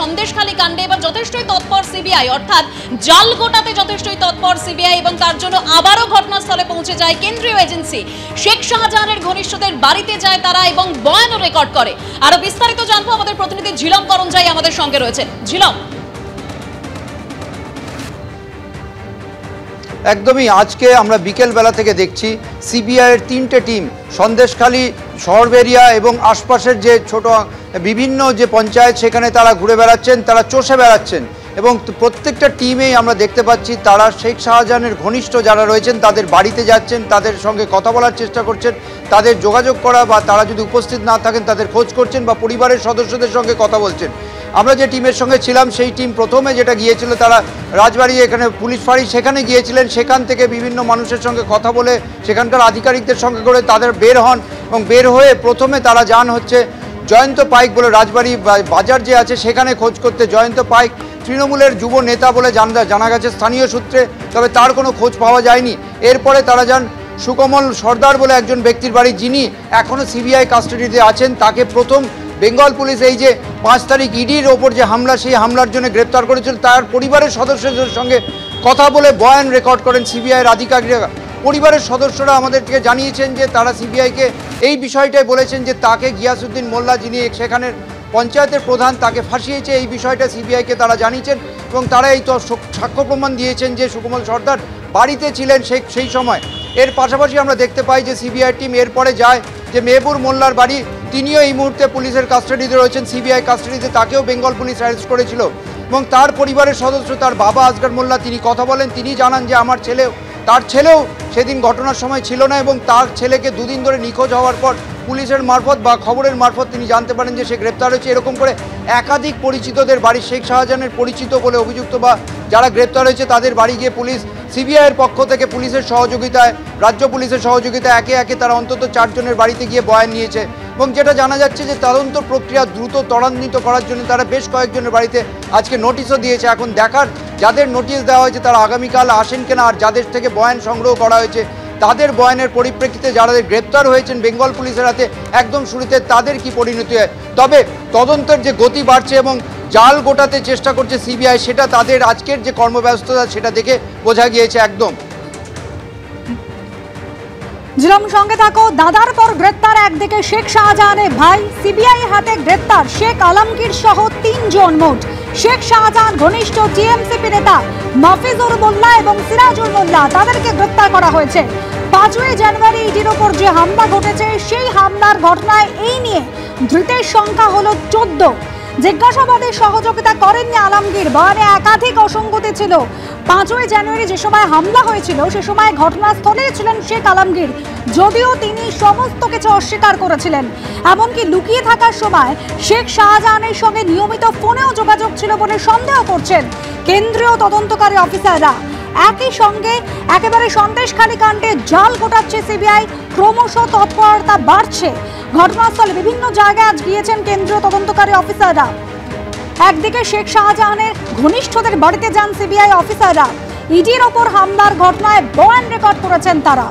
সন্দেশখালী কাণ্ডে এবার যথেষ্টই তৎপর সিবিআই, অর্থাৎ জাল গোটাতে যথেষ্টই তৎপর সিবিআই এবং তার জন্য আবারও ঘটনাস্থলে পৌঁছে যায় কেন্দ্রীয় এজেন্সি। শেখ শাহজাহানের ঘনিষ্ঠদের বাড়িতে যায় তারা এবং বয়ানও রেকর্ড করে। আরো বিস্তারিত জানবো, আমাদের প্রতিনিধি ঝিলম করঞ্জাই আমাদের সঙ্গে রয়েছেন। ঝিলম, একদমই আজকে আমরা বিকেল বেলা থেকে দেখছি সিবিআইয়ের 3টে টিম সন্দেশখালী শহরবেরিয়া এবং আশপাশের যে ছোট বিভিন্ন যে পঞ্চায়েত সেখানে তারা ঘুরে বেড়াচ্ছেন, তারা চষে বেড়াচ্ছেন এবং প্রত্যেকটা টিমেই আমরা দেখতে পাচ্ছি তারা শেখ শাহজাহানের ঘনিষ্ঠ যারা রয়েছেন তাদের বাড়িতে যাচ্ছেন, তাদের সঙ্গে কথা বলার চেষ্টা করছেন, তাদের যোগাযোগ করা বা তারা যদি উপস্থিত না থাকেন তাদের খোঁজ করছেন বা পরিবারের সদস্যদের সঙ্গে কথা বলছেন। আমরা যে টিমের সঙ্গে ছিলাম সেই টিম প্রথমে যেটা গিয়েছিল তারা রাজবাড়ি এখানে পুলিশ ফাঁড়ি সেখানে গিয়েছিলেন, সেখান থেকে বিভিন্ন মানুষের সঙ্গে কথা বলে সেখানকার আধিকারিকদের সঙ্গে করে তাদের বের হন এবং বের হয়ে প্রথমে তারা যান হচ্ছে জয়ন্ত পাইক বলে রাজবাড়ি বাজার যে আছে সেখানে খোঁজ করতে। জয়ন্ত পাইক তৃণমূলের যুব নেতা বলে জানা গেছে স্থানীয় সূত্রে, তবে তার কোনো খোঁজ পাওয়া যায়নি। এরপরে তারা যান সুকমল সর্দার বলে একজন ব্যক্তির বাড়ি, যিনি এখনও সিবিআই কাস্টাডিতে আছেন। তাকে প্রথম বেঙ্গল পুলিশ এই যে 5 তারিখ ইডির ওপর যে হামলা, সেই হামলার জন্য গ্রেপ্তার করেছিল। তার পরিবারের সদস্যদের সঙ্গে কথা বলে বয়ান রেকর্ড করেন সিবিআইয়ের আধিকারিকরা। পরিবারের সদস্যরা আমাদেরকে জানিয়েছেন যে তারা সিবিআইকে এই বিষয়টাই বলেছেন যে তাকে গিয়াসউদ্দিন মোল্লা, যিনি সেখানের পঞ্চায়েতের প্রধান, তাকে ফাঁসিয়েছে। এই বিষয়টা সিবিআইকে তারা জানিয়েছেন এবং তারা এই তো সাক্ষ্য প্রমাণ দিয়েছেন যে সুকমল সর্দার বাড়িতে ছিলেন সেই সময়। এর পাশাপাশি আমরা দেখতে পাই যে সিবিআই টিম এরপরে যায় যে মেহবুর মোল্লার বাড়ি, তিনিও এই মুহূর্তে পুলিশের কাস্টাডিতে রয়েছেন, সিবিআই কাস্টাডিতে। তাকেও বেঙ্গল পুলিশ অ্যারেস্ট করেছিল এবং তার পরিবারের সদস্য তার বাবা আসগর মোল্লা, তিনি কথা বলেন। তিনি জানান যে তার ছেলেও সেদিন ঘটনার সময় ছিল না এবং তার ছেলেকে 2 দিন ধরে নিখোঁজ হওয়ার পর পুলিশের মারফত বা খবরের মারফত তিনি জানতে পারেন যে সে গ্রেপ্তার হয়েছে। এরকম করে একাধিক পরিচিতদের বাড়ি, শেখ শাহজাহানের পরিচিত বলে অভিযুক্ত বা যারা গ্রেপ্তার হয়েছে তাদের বাড়ি গিয়ে পুলিশ সিবিআইয়ের পক্ষ থেকে পুলিশের সহযোগিতায়, রাজ্য পুলিশের সহযোগিতায় একে একে তারা অন্তত 4 জনের বাড়িতে গিয়ে বয়ান নিয়েছে এবং যেটা জানা যাচ্ছে যে তদন্ত প্রক্রিয়া দ্রুত ত্বরান্বিত করার জন্য তারা বেশ কয়েকজনের বাড়িতে আজকে নোটিশও দিয়েছে। এখন দেখার যাদের নোটিশ দেওয়া হয়েছে তারা আগামীকাল আসেন কিনা, আর যাদের থেকে বয়ান সংগ্রহ করা হয়েছে তাদের বয়ানের পরিপ্রেক্ষিতে যারা গ্রেপ্তার হয়েছেন বেঙ্গল পুলিশের হাতে একদম শুরুতে তাদের কি পরিণতি হয়। তবে তদন্তের যে গতি বাড়ছে এবং জাল গোটাতে চেষ্টা করছে সিবিআই, সেটা তাদের আজকের যে কর্মব্যস্ততা সেটা দেখে বোঝা গিয়েছে একদম। জিলম, সঙ্গে থাকো। দাদার পর গ্রেপ্তার একদিকে শেখ শাহজাহানের ভাই, সিবিআই হাতে গ্রেপ্তার শেখ আলমগীর সহ 3 জন মোট। শেখ শাহজাহান ঘনিষ্ঠ টিএমসিপি নেতা মাফিজুর মোল্লা এবং সিরাজুল মোল্লা, তাদেরকে গ্রেপ্তার করা হয়েছে। 5ই জানুয়ারি ইডির ওপর যে হামলা ঘটেছে সেই হামলার ঘটনায় এই নিয়ে ধৃতের সংখ্যা হলো 14। জিজ্ঞাসাবাদে সহযোগিতা করেননি আলমগীর, বয়ানে একাধিক অসঙ্গতি ছিল। 5ই জানুয়ারি যে সময় হামলা হয়েছিল সে সময় ঘটনাস্থলে ছিলেন শেখ আলমগীর, যদিও তিনি সমস্ত কিছু অস্বীকার করেছিলেন। এমনকি লুকিয়ে থাকার সময় শেখ শাহজাহানের সঙ্গে নিয়মিত ফোনেও যোগাযোগ ছিল বলে সন্দেহ করছেন কেন্দ্রীয় তদন্তকারী অফিসাররা। একই সঙ্গে একেবারে সন্দেশখালী কাণ্ডে জাল গোটাচ্ছে সিবিআই, ক্রমশ তৎপরতা বাড়ছে। ঘটনাস্থলে বিভিন্ন জায়গায় আজ গিয়েছেন কেন্দ্রীয় তদন্তকারী অফিসাররা। একদিকে শেখ শাহজাহানের ঘনিষ্ঠদের বাড়িতে যান সিবিআই অফিসাররা, ইডির ওপর হামলার ঘটনায় বয়ান রেকর্ড করেছেন তারা।